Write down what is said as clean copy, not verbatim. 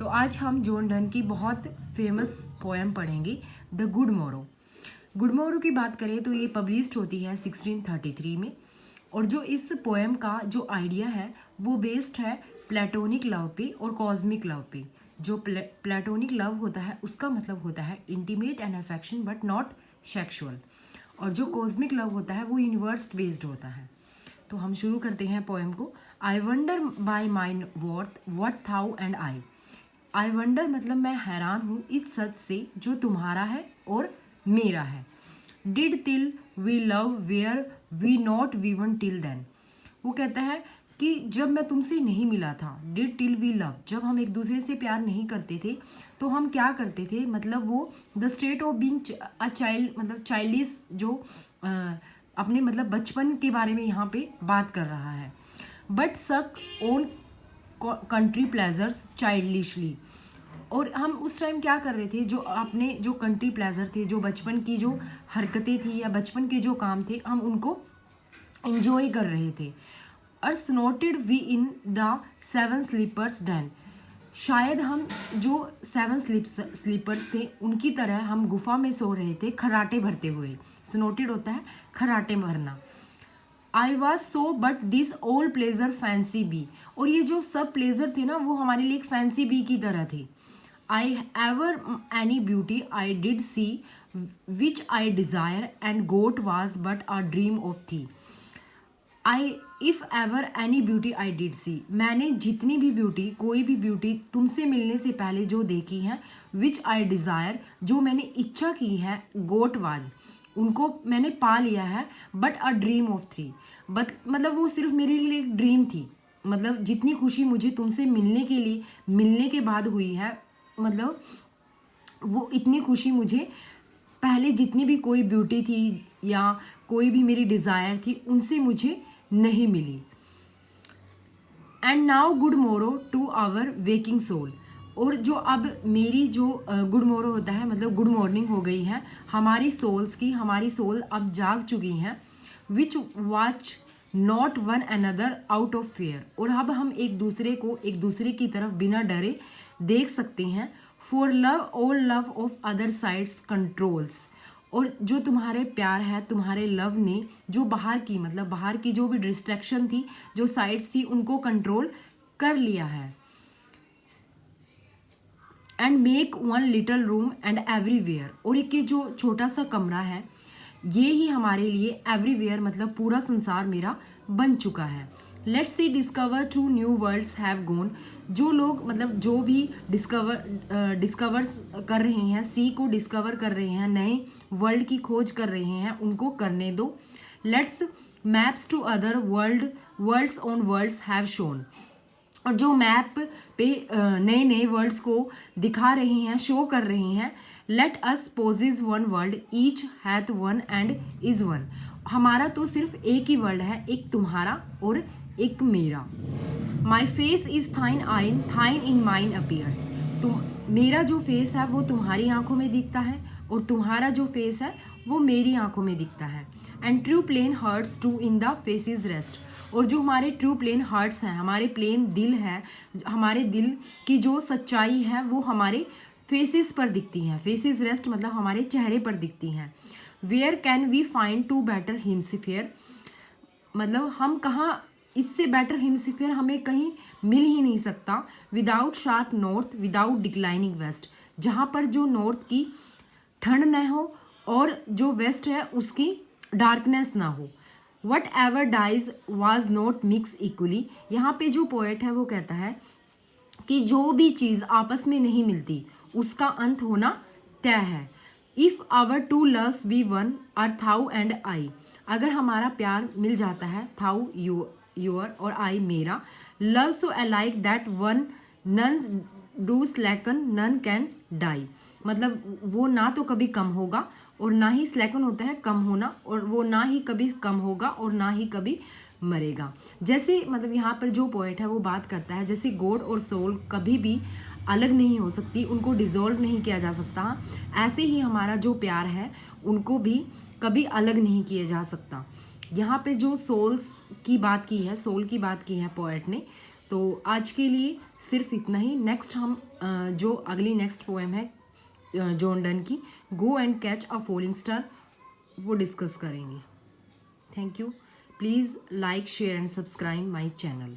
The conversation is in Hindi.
तो आज हम जॉन डन की बहुत फेमस पोएम पढ़ेंगे, द गुड मोरो। गुड मोरो की बात करें तो ये पब्लिश्ड होती है 1633 में। और जो इस पोएम का जो आइडिया है वो बेस्ड है प्लेटोनिक लव पे और कॉस्मिक लव पे। जो प्लेटोनिक लव होता है उसका मतलब होता है intimate and affection but not sexual, और जो कॉस्मिक लव होता है वो यूनिवर्स बेस्ड होता है। तो हम शुरू करते हैं पोएम को। I wonder by mine worth what thou and I wonder मतलब मैं हैरान हूँ इस सच से जो तुम्हारा है और मेरा है। Did till we love were we not weaned till then. वो कहता है कि जब मैं तुमसे नहीं मिला था, डिड टिल वी लव, जब हम एक दूसरे से प्यार नहीं करते थे तो हम क्या करते थे, मतलब वो the state of being a child, मतलब चाइल्डिश, जो अपने मतलब बचपन के बारे में यहाँ पे बात कर रहा है। बट सक ओन कंट्री प्लेजर्स चाइल्डिशली, और हम उस टाइम क्या कर रहे थे, जो अपने जो कंट्री प्लेजर थे, जो बचपन की जो हरकतें थी या बचपन के जो काम थे, हम उनको एंजॉय कर रहे थे। और snorted we in the seven sleepers den, शायद हम जो सेवन स्लीपर्स थे उनकी तरह हम गुफा में सो रहे थे खराटे भरते हुए। स्नोटेड होता है खराटे भरना। I was so but this all pleasure fancy be, और ये जो सब प्लेजर थे ना वो हमारे लिए एक फैंसी बी की तरह थे। I ever any beauty I did see which I desire and got was but a dream of thee. I if ever any beauty I did see, मैंने जितनी भी ब्यूटी, कोई भी ब्यूटी तुमसे मिलने से पहले जो देखी है, विच आई डिज़ायर, जो मैंने इच्छा की है, गोट वाज, उनको मैंने पा लिया है, बट अ ड्रीम ऑफ थी, बट मतलब वो सिर्फ मेरे लिए एक ड्रीम थी। मतलब जितनी खुशी मुझे तुमसे मिलने के बाद हुई है, मतलब वो इतनी खुशी मुझे पहले जितनी भी कोई ब्यूटी थी या कोई भी मेरी डिज़ायर थी उनसे मुझे नहीं मिली। एंड नाउ गुड मोरो टू आवर वेकिंग सोल, और जो अब मेरी जो गुड मोरो होता है मतलब गुड मॉर्निंग हो गई है हमारी सोल्स की, हमारी सोल अब जाग चुकी हैं। Which watch not one another out of fair, और अब हम एक दूसरे को एक दूसरे की तरफ बिना डरे देख सकते हैं। For love all love of other sides controls, और जो तुम्हारे प्यार है, तुम्हारे लव ने जो बाहर की, मतलब बाहर की जो भी डिस्ट्रैक्शन थी, जो साइड्स थी, उनको कंट्रोल कर लिया है। And make one little room and everywhere, और एक ये जो छोटा सा कमरा है ये ही हमारे लिए एवरीवेयर, मतलब पूरा संसार मेरा बन चुका है। Let's sea discover to new worlds have gone, जो लोग मतलब जो भी डिस्कवर्स कर रहे हैं, सी को डिस्कवर कर रहे हैं, नए वर्ल्ड की खोज कर रहे हैं, उनको करने दो। Let's maps to other worlds on worlds have shown, और जो मैप पे नए नए वर्ल्ड्स को दिखा रहे हैं, शो कर रहे हैं। Let us possess one world each hath one and is one, हमारा तो सिर्फ एक ही वर्ल्ड है, एक तुम्हारा और एक मेरा। My face is थाइन in mine appears, तुम, मेरा जो फेस है वो तुम्हारी आंखों में दिखता है और तुम्हारा जो फेस है वो मेरी आंखों में दिखता है। And true plain hearts to in the faces rest, और जो हमारे ट्रू प्लेन हार्ट्स हैं, हमारे प्लेन दिल है, हमारे दिल की जो सच्चाई है वो हमारे फेसेस पर दिखती हैं। फेसेस रेस्ट मतलब हमारे चेहरे पर दिखती हैं। Where can we find two better hemisphere, मतलब हम कहाँ इससे बेटर हिमस्फीयर हमें कहीं मिल ही नहीं सकता। Without sharp north without declining west, जहाँ पर जो नॉर्थ की ठंड न हो और जो वेस्ट है उसकी डार्कनेस ना हो। Whatever dies was not mix equally, यहाँ पे जो पोएट है वो कहता है कि जो भी चीज़ आपस में नहीं मिलती उसका अंत होना तय है। If our two loves be one or thou and I, अगर हमारा प्यार मिल जाता है, थाउ योर और आई मेरा, love so alike that one none do slacken none can die, मतलब वो ना तो कभी कम होगा और ना ही स्लैकन होता है कम होना, और वो ना ही कभी कम होगा और ना ही कभी मरेगा। जैसे मतलब यहाँ पर जो पोएट है वो बात करता है जैसे गॉड और सोल कभी भी अलग नहीं हो सकती, उनको डिसॉल्व नहीं किया जा सकता, ऐसे ही हमारा जो प्यार है उनको भी कभी अलग नहीं किया जा सकता। यहाँ पे जो सोल्स की बात की है, सोल की बात की है पोएट ने। तो आज के लिए सिर्फ इतना ही। नेक्स्ट हम जो अगली नेक्स्ट पोएम है जॉन डन की, go and catch a falling star, वो डिस्कस करेंगे। Thank you. Please like share and subscribe my channel.